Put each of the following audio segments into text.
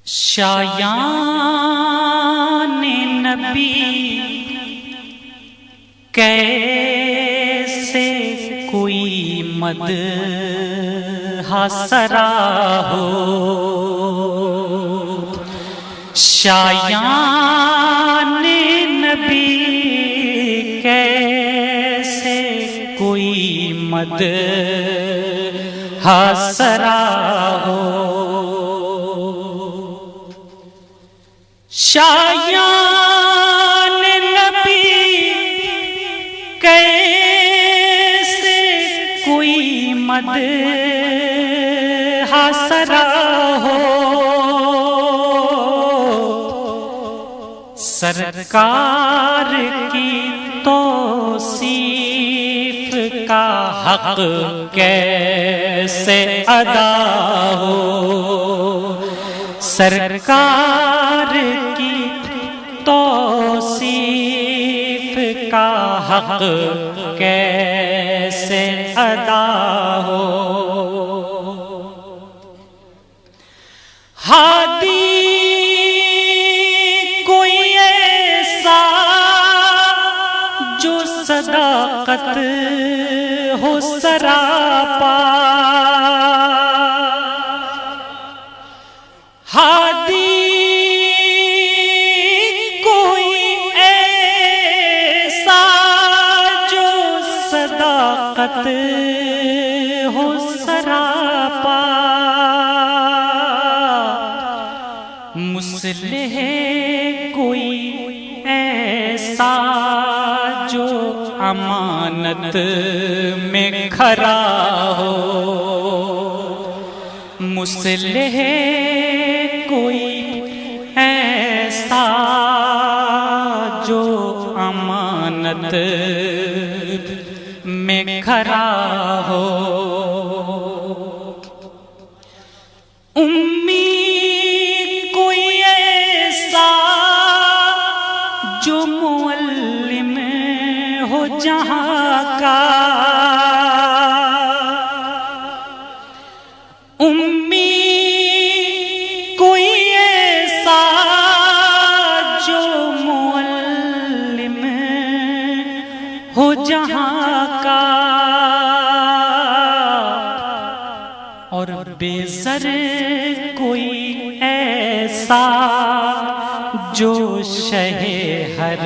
شایان نبی کیسے کوئی مدح سرا ہو، شایان نبی کیسے کوئی مدح سرا ہو، شایان نبی کیسے کوئی مدح سرا ہو، سرکار کی توصیف کا حق کیسے ادا ہو، سرکار کی توصیف کا حق کیسے ادا ہو، ہادی کوئی ایسا جو صداقت ہو سراپا، ہادی کوئی ایسا جو صداقت ہو سراپا، مصلح کوئی ایسا جو امانت میں کھرا ہو، مصلح کوئی ایسا جو امانت میں کھرا ہو، امی کوئی ایسا جو معلم ہو جہاں کا، امی کوئی ایسا جو معلم ہو جہاں کا، اور بے زر کوئی ایسا جو شہ ہر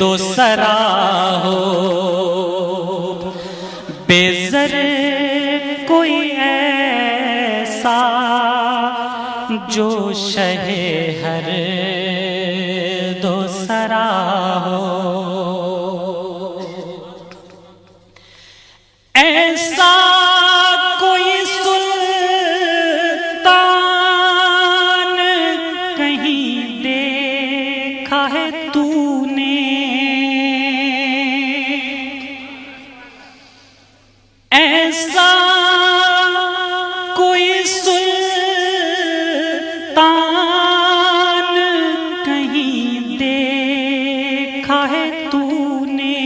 دو سرا ہو، بے زر کوئی ایسا جو شہ ہر دو سرا ہو، ایسا کوئی سلطان کہیں دیکھا ہے تو نے، ایسا کوئی سلطان کہیں دیکھا ہے تو نے،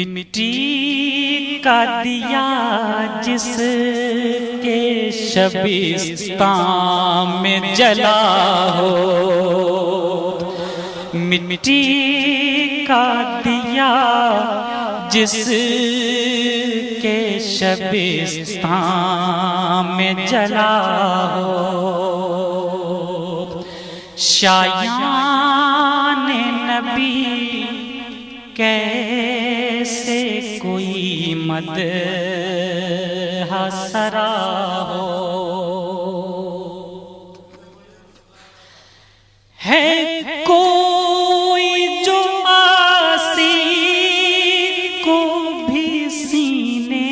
مٹی کا دیا جس کے شبستان میں جلا ہو، مٹی کا دیا جس کے شبستان میں جلا ہو، شایان نبی کیسے کوئی مدح سرا ہو، ہے کوئی جو آسی کو بھی سینے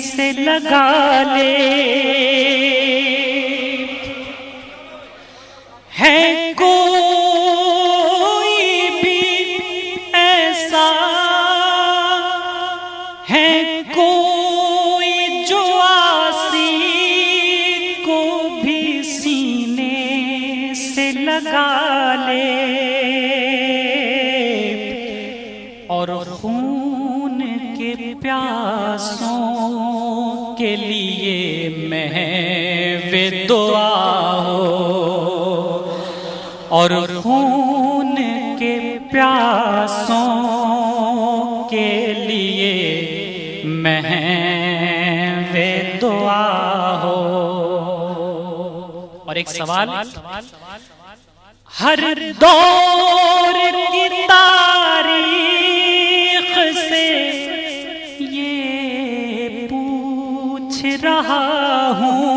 سے لگا لے، ہے کوئی بھی ایسا، ہے کوئی جو آسی کو بھی سینے سے لگا لے، اور خون کے پیاسوں کے لیے محو دعا ہو اور خون کے پیاسوں کے لیے محو دعا ہو. اور ایک سوال، ہر دور کی تاریخ سے یہ پوچھ رہا ہوں،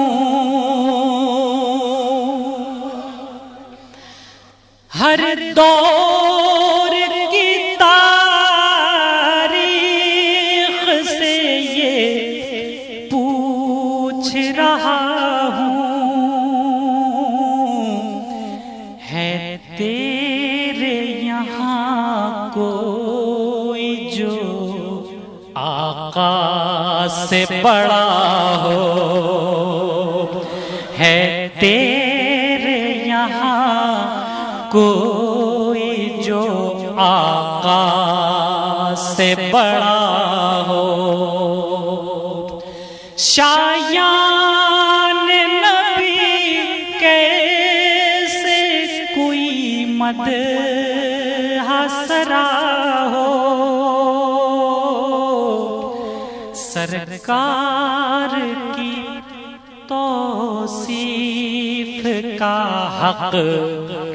ہر دور کی تاریخ سے یہ پوچھ رہا ہوں، ہے تیرے یہاں کوئی جو آقا سے بڑا ہو، ہے تیرے یہاں کوئی جو آقا سے بڑا ہو. شایان نبی کیسے کوئی مدح سرا ہو، سرکار کی توصیف کا حق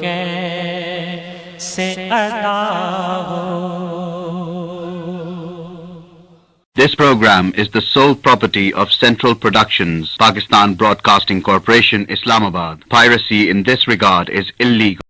کیسے ادا ہو. This program is the sole property of Central Productions, Pakistan Broadcasting Corporation, Islamabad. Piracy in this regard is illegal.